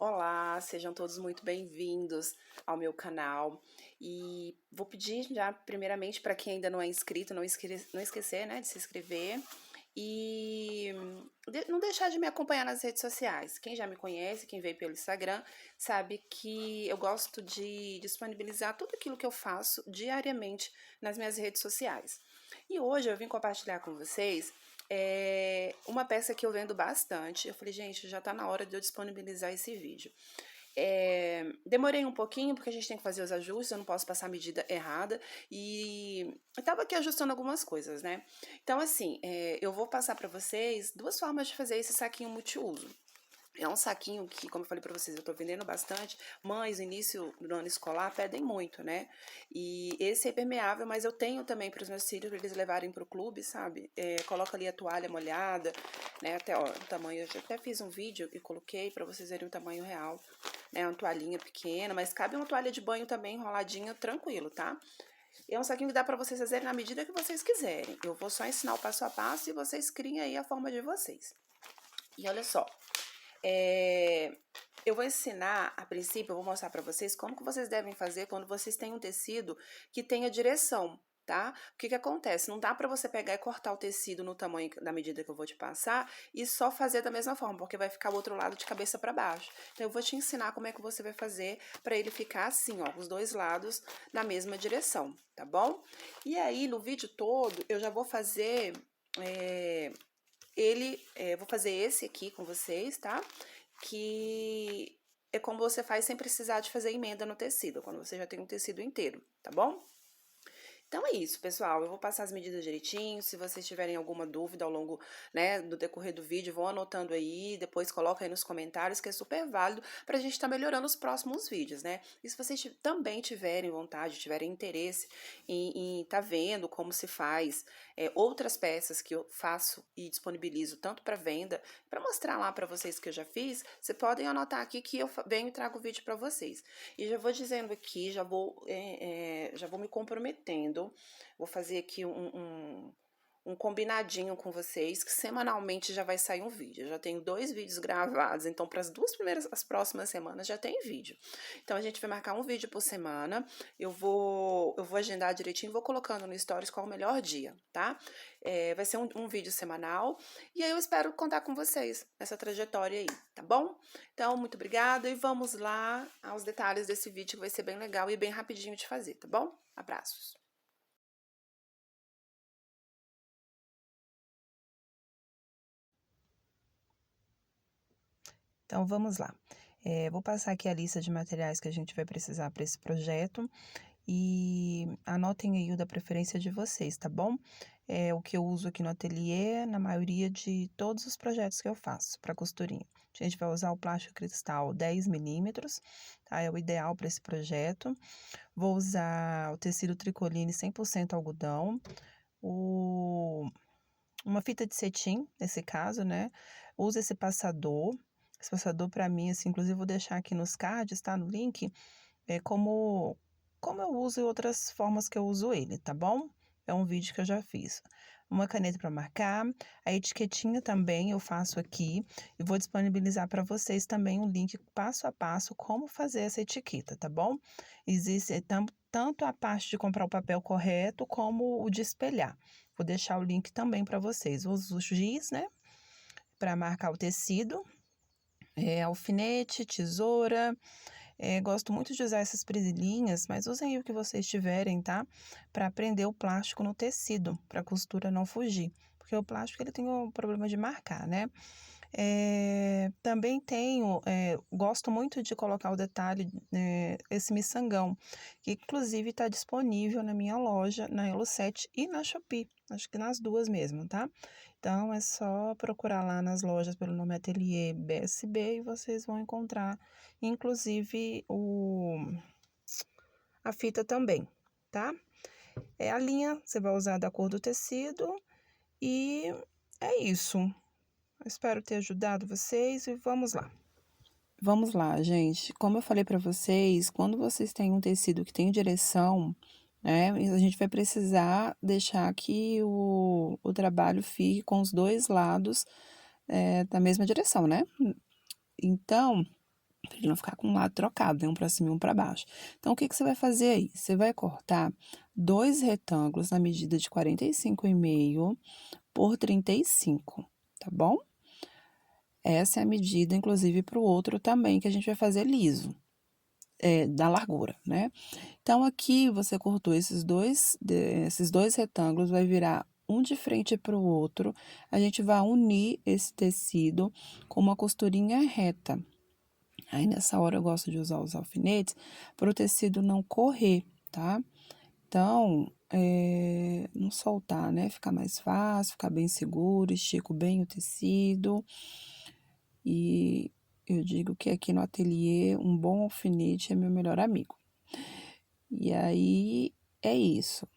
Olá, sejam todos muito bem-vindos ao meu canal. E vou pedir já, primeiramente, para quem ainda não é inscrito, não esquecer, né, de se inscrever e não deixar de me acompanhar nas redes sociais. Quem já me conhece, quem veio pelo Instagram, sabe que eu gosto de disponibilizar tudo aquilo que eu faço diariamente nas minhas redes sociais. E hoje eu vim compartilhar com vocês uma peça que eu vendo bastante. Eu falei, gente, já tá na hora de eu disponibilizar esse vídeo. Demorei um pouquinho, porque a gente tem que fazer os ajustes, eu não posso passar a medida errada, e eu tava aqui ajustando algumas coisas, né? Então, assim, eu vou passar pra vocês duas formas de fazer esse saquinho multiuso. É um saquinho que, como eu falei pra vocês, eu tô vendendo bastante. Mães, no início do ano escolar, pedem muito, né? E esse é impermeável, mas eu tenho também para os meus filhos, pra eles levarem pro clube, sabe? Coloca ali a toalha molhada, né? Até, ó, o tamanho, eu já até fiz um vídeo e coloquei pra vocês verem o tamanho real, né? Uma toalhinha pequena, mas cabe uma toalha de banho também enroladinha, tranquilo, tá? É um saquinho que dá pra vocês fazerem na medida que vocês quiserem. Eu vou só ensinar o passo a passo e vocês criem aí a forma de vocês. E olha só, eu vou ensinar, a princípio, eu vou mostrar pra vocês como que vocês devem fazer quando vocês têm um tecido que tenha direção, tá? O que que acontece? Não dá pra você pegar e cortar o tecido no tamanho da medida que eu vou te passar e só fazer da mesma forma, porque vai ficar o outro lado de cabeça pra baixo. Então, eu vou te ensinar como é que você vai fazer pra ele ficar assim, ó, os dois lados na mesma direção, tá bom? E aí, no vídeo todo, eu já vou fazer... vou fazer esse aqui com vocês, tá? Que é como você faz sem precisar de fazer emenda no tecido, quando você já tem um tecido inteiro, tá bom? Então é isso, pessoal. Eu vou passar as medidas direitinho. Se vocês tiverem alguma dúvida ao longo, né, do decorrer do vídeo, vão anotando aí, depois coloca aí nos comentários, que é super válido pra gente estar melhorando os próximos vídeos, né? E se vocês também tiverem vontade, tiverem interesse em tá vendo como se faz outras peças que eu faço e disponibilizo tanto para venda, para mostrar lá para vocês que eu já fiz, vocês podem anotar aqui que eu venho e trago o vídeo para vocês. E já vou dizendo aqui, já vou me comprometendo. Vou fazer aqui um combinadinho com vocês, que semanalmente já vai sair um vídeo. Eu já tenho 2 vídeos gravados, então para as próximas semanas já tem vídeo. Então a gente vai marcar um vídeo por semana. Eu vou agendar direitinho, vou colocando no Stories qual o melhor dia, tá? Vai ser um vídeo semanal e aí eu espero contar com vocês nessa trajetória aí, tá bom? Então, muito obrigada e vamos lá aos detalhes desse vídeo que vai ser bem legal e bem rapidinho de fazer, tá bom? Abraços! Então, vamos lá. Vou passar aqui a lista de materiais que a gente vai precisar para esse projeto e anotem aí o da preferência de vocês, tá bom? O que eu uso aqui no ateliê, na maioria de todos os projetos que eu faço para costurinha. A gente vai usar o plástico cristal 10 milímetros, tá? É o ideal para esse projeto. Vou usar o tecido tricoline 100% algodão, uma fita de cetim, nesse caso, né? Usa esse passador. Esse passador, para mim, assim, inclusive vou deixar aqui nos cards, tá? No link, como eu uso e outras formas que eu uso ele, tá bom? É um vídeo que eu já fiz. Uma caneta para marcar, a etiquetinha também eu faço aqui e vou disponibilizar para vocês também um link passo a passo como fazer essa etiqueta, tá bom? Existe tanto a parte de comprar o papel correto como o de espelhar. Vou deixar o link também para vocês. Uso o giz, né? Para marcar o tecido, alfinete, tesoura. Gosto muito de usar essas presilhinhas, mas usem o que vocês tiverem, tá? Para prender o plástico no tecido, para a costura não fugir. Porque o plástico ele tem o problema de marcar, né? Também gosto muito de colocar o detalhe, esse miçangão, que inclusive está disponível na minha loja, na Elo7 e na Shopee, acho que nas duas mesmo, tá? Então, é só procurar lá nas lojas pelo nome Ateliê BSB e vocês vão encontrar, inclusive, a fita também, tá? A linha, você vai usar da cor do tecido e é isso. Espero ter ajudado vocês e vamos lá. Vamos lá, gente. Como eu falei para vocês, quando vocês têm um tecido que tem direção, né, a gente vai precisar deixar que o trabalho fique com os dois lados da mesma direção, né? Então, ele não ficar com um lado trocado, né? Um pra cima e um pra baixo. Então, o que que você vai fazer aí? Você vai cortar 2 retângulos na medida de 45,5 por 35, tá bom? Essa é a medida, inclusive, para o outro também, que a gente vai fazer liso, da largura, né? Então, aqui você cortou esses dois retângulos, vai virar um de frente para o outro. A gente vai unir esse tecido com uma costurinha reta. Aí, nessa hora, eu gosto de usar os alfinetes para o tecido não correr, tá? Então, não soltar, né? Ficar mais fácil, ficar bem seguro, estico bem o tecido. E eu digo que aqui no ateliê, um bom alfinete é meu melhor amigo. E aí, é isso.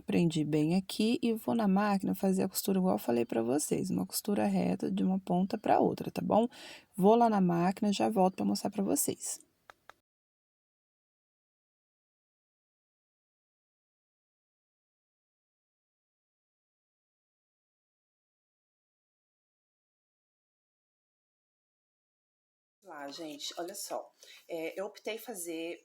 Prendi bem aqui e vou na máquina fazer a costura igual eu falei pra vocês, uma costura reta de uma ponta pra outra, tá bom? Vou lá na máquina, já volto pra mostrar pra vocês. Lá, gente, olha só. Eu optei fazer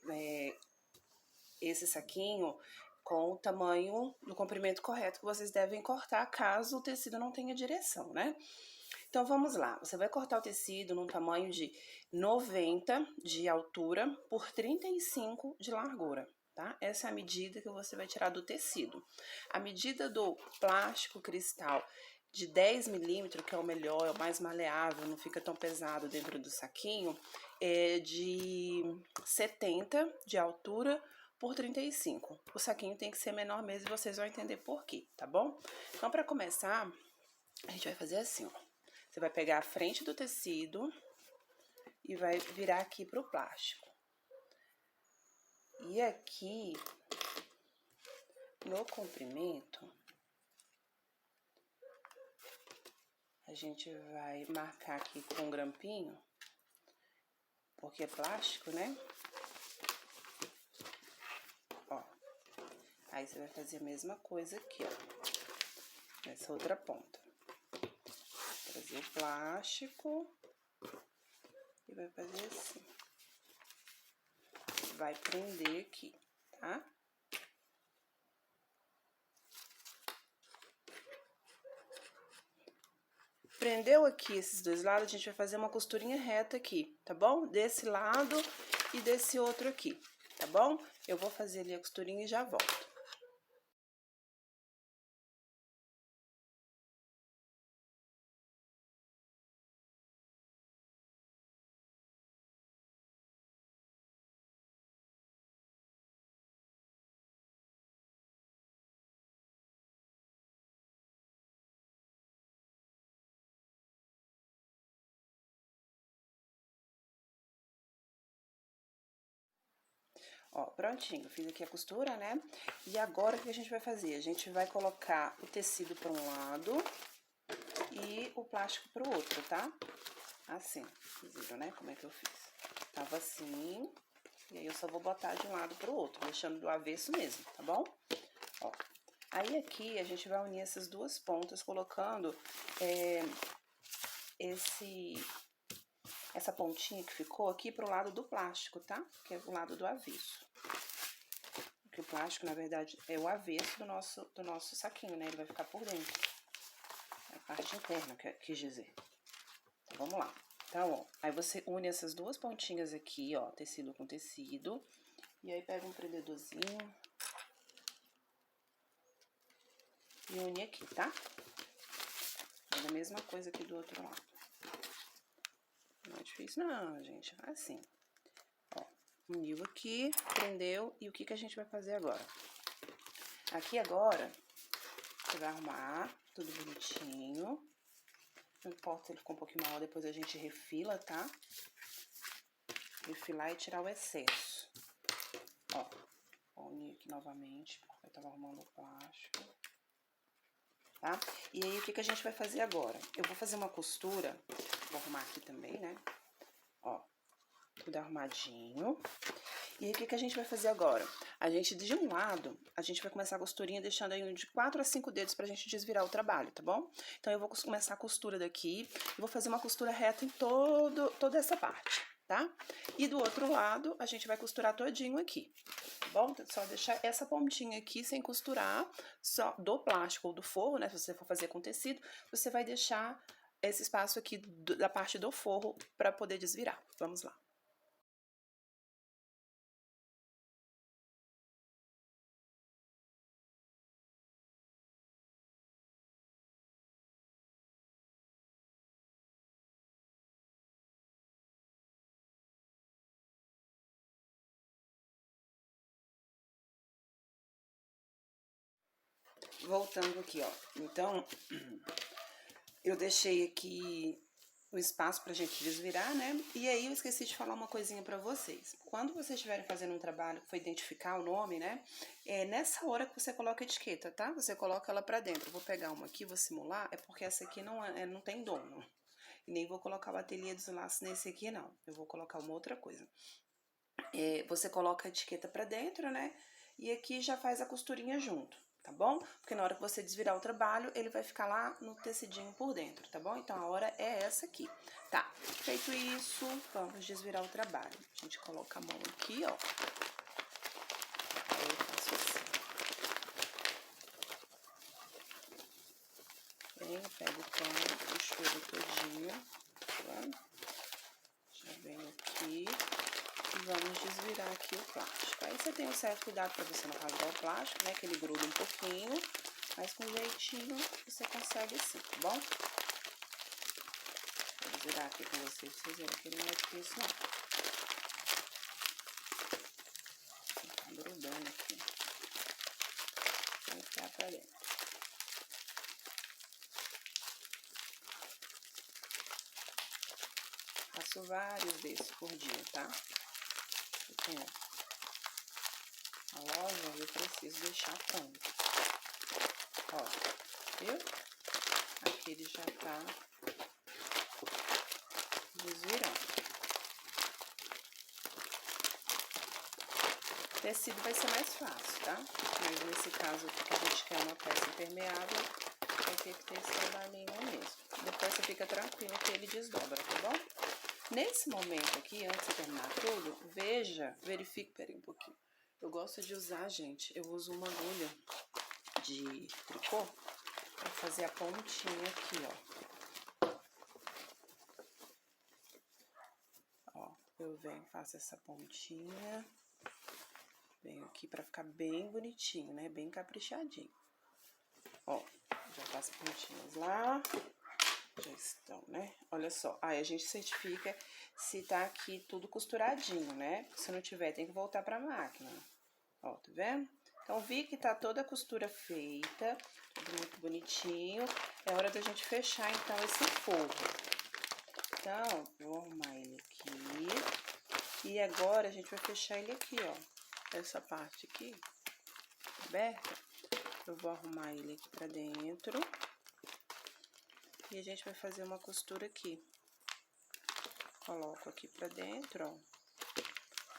esse saquinho com o tamanho do comprimento correto que vocês devem cortar caso o tecido não tenha direção, né? Então, vamos lá. Você vai cortar o tecido num tamanho de 90 de altura por 35 de largura, tá? Essa é a medida que você vai tirar do tecido. A medida do plástico cristal de 10 milímetros, que é o melhor, é o mais maleável, não fica tão pesado dentro do saquinho, é de 70 de altura por 35. O saquinho tem que ser menor mesmo e vocês vão entender por quê, tá bom? Então, para começar, a gente vai fazer assim, ó. Você vai pegar a frente do tecido e vai virar aqui pro plástico. E aqui, no comprimento, a gente vai marcar aqui com um grampinho, porque é plástico, né? Ó. Aí você vai fazer a mesma coisa aqui, ó. Nessa outra ponta. Trazer o plástico e vai fazer assim. Vai prender aqui, tá? Prendeu aqui esses dois lados, a gente vai fazer uma costurinha reta aqui, tá bom? Desse lado e desse outro aqui, tá bom? Eu vou fazer ali a costurinha e já volto. Ó, prontinho, fiz aqui a costura, né? E agora, o que a gente vai fazer? A gente vai colocar o tecido para um lado e o plástico para o outro, tá? Assim, vocês viram, né? Como é que eu fiz? Tava assim, e aí eu só vou botar de um lado pro outro, deixando do avesso mesmo, tá bom? Ó, aí aqui a gente vai unir essas duas pontas, colocando essa pontinha que ficou aqui pro lado do plástico, tá? Que é o lado do avesso. Porque o plástico, na verdade, é o avesso do nosso saquinho, né? Ele vai ficar por dentro. É a parte interna, quis dizer. Então, vamos lá. Então, ó, aí você une essas duas pontinhas aqui, ó, tecido com tecido. E aí, pega um prendedorzinho e une aqui, tá? Faz a mesma coisa aqui do outro lado. Não é difícil não, gente, vai assim. Ó, uniu aqui, prendeu, e o que que a gente vai fazer agora? Aqui agora, você vai arrumar tudo bonitinho. Não importa se ele ficou um pouquinho maior, depois a gente refila, tá? Refilar e tirar o excesso. Ó, vou unir aqui novamente, porque eu tava arrumando o plástico. Tá? E aí, o que que a gente vai fazer agora? Eu vou fazer uma costura, vou arrumar aqui também, né? Ó, tudo arrumadinho. E aí, o que que a gente vai fazer agora? A gente, de um lado, a gente vai começar a costurinha deixando aí de 4 a 5 dedos pra gente desvirar o trabalho, tá bom? Então, eu vou começar a costura daqui e vou fazer uma costura reta em toda essa parte, tá? E do outro lado, a gente vai costurar todinho aqui, tá bom? Então, só deixar essa pontinha aqui sem costurar, só do plástico ou do forro, né? Se você for fazer com tecido, você vai deixar esse espaço aqui da parte do forro para poder desvirar. Vamos lá. Voltando aqui, ó. Então, eu deixei aqui o espaço pra gente desvirar, né? E aí eu esqueci de falar uma coisinha pra vocês. Quando vocês estiverem fazendo um trabalho que foi identificar o nome, né? É nessa hora que você coloca a etiqueta, tá? Você coloca ela pra dentro. Eu vou pegar uma aqui, vou simular, é porque essa aqui não tem dono. E nem vou colocar o ateliê dos laços nesse aqui, não. Eu vou colocar uma outra coisa. Você coloca a etiqueta pra dentro, né? E aqui já faz a costurinha junto, tá bom? Porque na hora que você desvirar o trabalho, ele vai ficar lá no tecidinho por dentro, tá bom? Então, a hora é essa aqui. Tá, feito isso, vamos desvirar o trabalho. A gente coloca a mão aqui, ó. Aí eu faço assim. Vem, pego o pano, puxo ele todinho, tá? Já venho aqui. E vamos desvirar aqui o plástico. Aí você tem um certo cuidado para você não rasgar o plástico, né? Que ele gruda um pouquinho, mas com jeitinho você consegue sim, tá bom? Vou virar aqui com vocês, pra vocês verem que não é difícil não. Tá grudando aqui. Vai entrar pra dentro. Faço vários desses por dia, tá? Eu tenho a loja, eu preciso deixar pronto. Ó, viu? Aqui ele já tá desvirando. Tecido vai ser mais fácil, tá? Mas nesse caso aqui que a gente quer uma peça impermeável, vai ter que ter esse trabalhinho mesmo. Depois você fica tranquilo que ele desdobra, tá bom? Nesse momento aqui, antes de terminar tudo, verifique, peraí um pouquinho. Eu gosto de usar, gente, eu uso uma agulha de tricô pra fazer a pontinha aqui, ó. Ó, eu venho, faço essa pontinha. Venho aqui pra ficar bem bonitinho, né? Bem caprichadinho. Ó, já faço pontinhas lá. Já estão, né? Olha só. Aí a gente certifica se tá aqui tudo costuradinho, né? Se não tiver, tem que voltar pra máquina. Ó, tá vendo? Então, vi que tá toda a costura feita, tudo muito bonitinho. É hora da gente fechar, então, esse forro. Então, vou arrumar ele aqui. E agora, a gente vai fechar ele aqui, ó. Essa parte aqui, aberta. Eu vou arrumar ele aqui pra dentro. E a gente vai fazer uma costura aqui. Coloco aqui pra dentro, ó.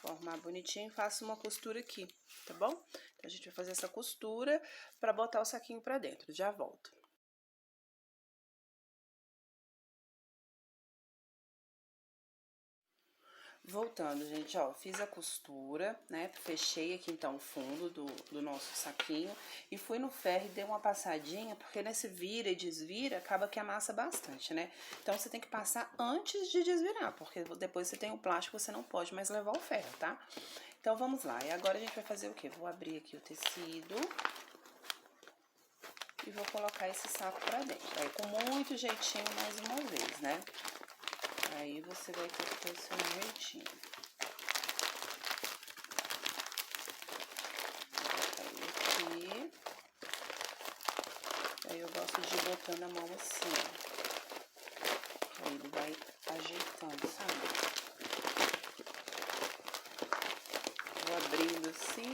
Vou arrumar bonitinho e faço uma costura aqui, tá bom? Então, a gente vai fazer essa costura pra botar o saquinho pra dentro. Já volto. Voltando, gente, ó, fiz a costura, né? Fechei aqui, então, o fundo do nosso saquinho. E fui no ferro e dei uma passadinha, porque nesse vira e desvira, acaba que amassa bastante, né? Então, você tem que passar antes de desvirar, porque depois você tem o plástico, você não pode mais levar o ferro, tá? Então, vamos lá. E agora, a gente vai fazer o quê? Vou abrir aqui o tecido e vou colocar esse saco pra dentro. Aí, com muito jeitinho, mais uma vez, né? Aí, você vai ter que ter o seu jeitinho. Colocar ele aqui. Aí, eu gosto de ir botando a mão assim, ó. Aí, ele vai ajeitando, sabe? Vou abrindo assim,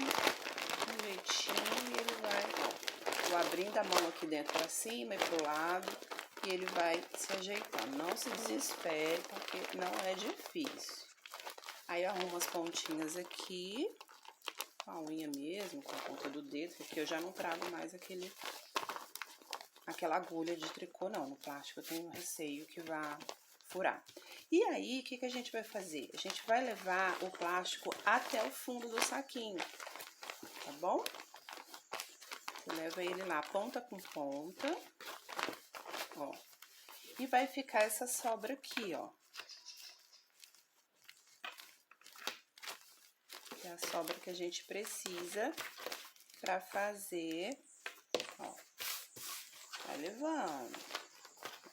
um jeitinho, e ele vai, ó. Vou abrindo a mão aqui dentro pra cima e pro lado. E ele vai se ajeitando. Não se desespere, porque não é difícil. Aí, eu arrumo as pontinhas aqui, com a unha mesmo, com a ponta do dedo, porque eu já não trago mais aquela agulha de tricô, não. No plástico eu tenho receio que vá furar. E aí, o que que a gente vai fazer? A gente vai levar o plástico até o fundo do saquinho, tá bom? Você leva ele lá ponta com ponta, ó. E vai ficar essa sobra aqui, ó. Que é a sobra que a gente precisa pra fazer, ó. Vai levando.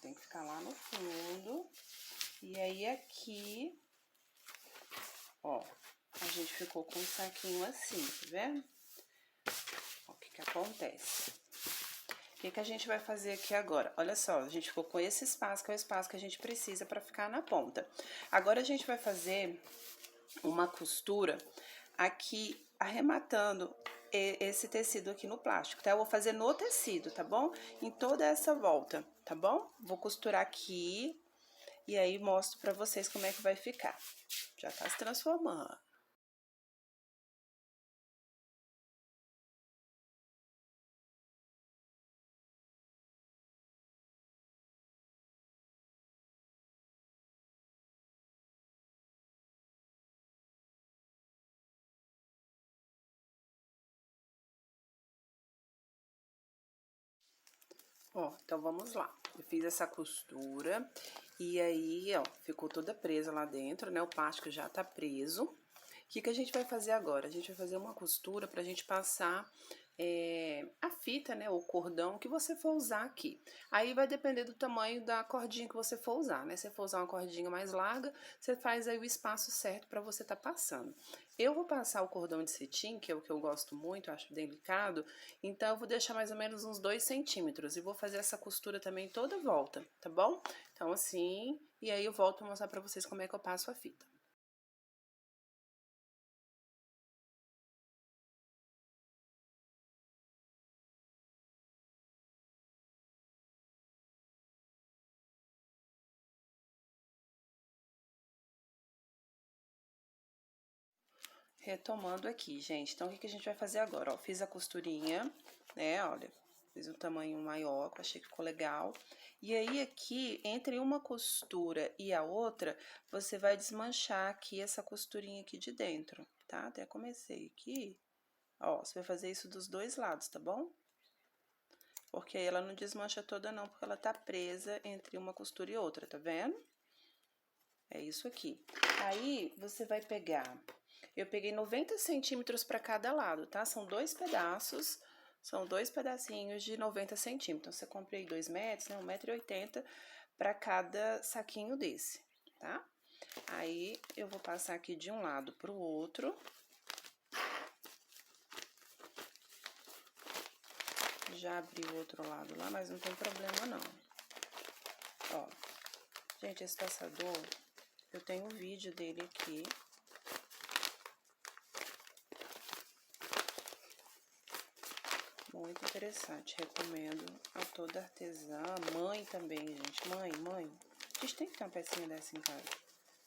Tem que ficar lá no fundo. E aí, aqui, ó, a gente ficou com um saquinho assim, tá vendo? Ó, o que que acontece? O que que a gente vai fazer aqui agora? Olha só, a gente ficou com esse espaço, que é o espaço que a gente precisa pra ficar na ponta. Agora, a gente vai fazer uma costura aqui, arrematando esse tecido aqui no plástico, tá? Eu vou fazer no tecido, tá bom? Em toda essa volta, tá bom? Vou costurar aqui e aí mostro pra vocês como é que vai ficar. Já tá se transformando. Ó, então vamos lá. Eu fiz essa costura e aí, ó, ficou toda presa lá dentro, né? O plástico já tá preso. O que que a gente vai fazer agora? A gente vai fazer uma costura pra gente passar a fita, né? O cordão que você for usar aqui. Aí vai depender do tamanho da cordinha que você for usar, né? Se você for usar uma cordinha mais larga, você faz aí o espaço certo pra você tá passando. Eu vou passar o cordão de cetim, que é o que eu gosto muito, acho delicado, então eu vou deixar mais ou menos uns 2 centímetros e vou fazer essa costura também toda volta, tá bom? Então assim, e aí eu volto a mostrar pra vocês como é que eu passo a fita. Retomando aqui, gente, então o que que a gente vai fazer agora? Ó, fiz a costurinha, né, olha, fiz um tamanho maior, que eu achei que ficou legal. E aí, aqui, entre uma costura e a outra, você vai desmanchar aqui essa costurinha aqui de dentro, tá? Até comecei aqui, ó, você vai fazer isso dos dois lados, tá bom? Porque aí ela não desmancha toda não, porque ela tá presa entre uma costura e outra, tá vendo? É isso aqui. Aí, você vai pegar... Eu peguei 90 centímetros para cada lado, tá? São dois pedaços, são dois pedacinhos de 90 centímetros. Então, você comprei 2 metros, né? 1,80 m para cada saquinho desse, tá? Aí, eu vou passar aqui de um lado pro outro. Já abri o outro lado lá, mas não tem problema não. Ó, gente, esse passador, eu tenho um vídeo dele aqui. Muito interessante, recomendo a toda artesã, mãe também, gente, mãe. A gente tem que ter uma pecinha dessa em casa.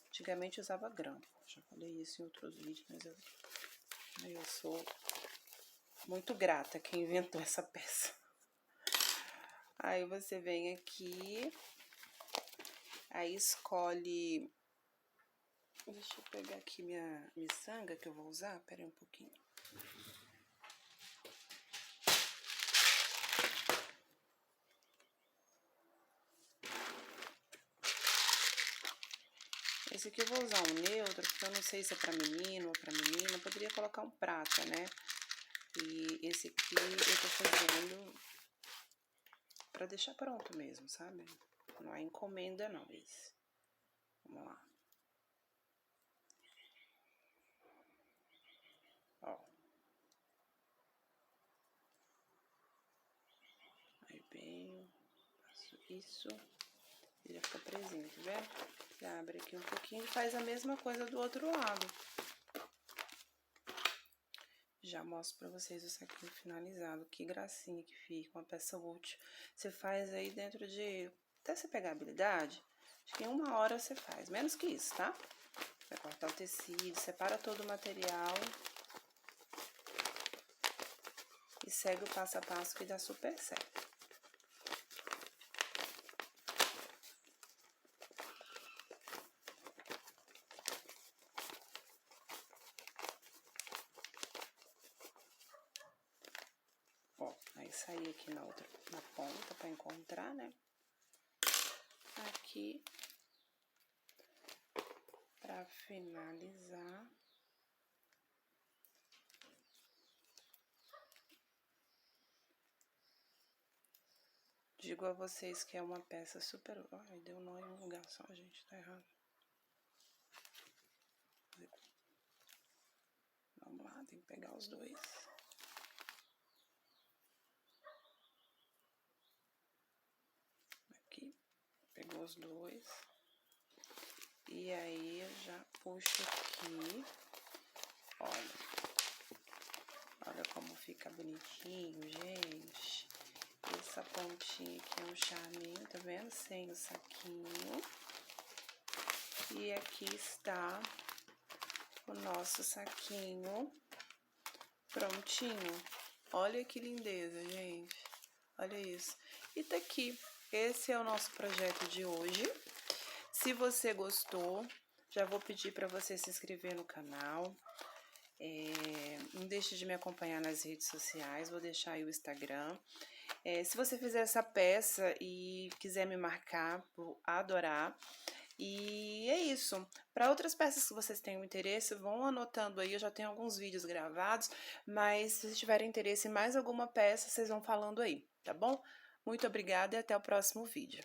Antigamente usava grampo, já falei isso em outros vídeos, mas eu sou muito grata quem inventou essa peça. Aí você vem aqui, aí escolhe... Deixa eu pegar aqui minha miçanga que eu vou usar, pera aí um pouquinho. Esse aqui eu vou usar um neutro, porque eu não sei se é pra menino ou pra menina. Eu poderia colocar um prata, né? E esse aqui eu tô fazendo pra deixar pronto mesmo, sabe? Não é encomenda não, esse. Vamos lá. Ó. Aí venho, faço isso e já fica presinho, tá vendo? Você abre aqui um pouquinho e faz a mesma coisa do outro lado. Já mostro pra vocês o saquinho finalizado. Que gracinha que fica, uma peça útil. Você faz aí dentro de... Até você pegar a habilidade, acho que em 1 hora você faz. Menos que isso, tá? Vai cortar o tecido, separa todo o material. E segue o passo a passo que dá super certo. sair aqui na ponta para encontrar, né? Aqui, para finalizar. Digo a vocês que é uma peça super... Ai, deu nó em um lugar só, gente, tá errado. Vamos lá, tem que pegar os dois. Aqui, pegou os dois. E aí, eu já puxo aqui. Olha como fica bonitinho, gente. Essa pontinha aqui é um charminho, tá vendo? Sem o saquinho. E aqui está o nosso saquinho prontinho. Olha que lindeza, gente. Olha isso. E tá aqui. Esse é o nosso projeto de hoje. Se você gostou, já vou pedir para você se inscrever no canal. Não deixe de me acompanhar nas redes sociais, vou deixar aí o Instagram. Se você fizer essa peça e quiser me marcar, vou adorar. E é isso. Para outras peças que vocês tenham interesse, vão anotando aí, eu já tenho alguns vídeos gravados, mas se vocês tiverem interesse em mais alguma peça, vocês vão falando aí, tá bom? Muito obrigada e até o próximo vídeo.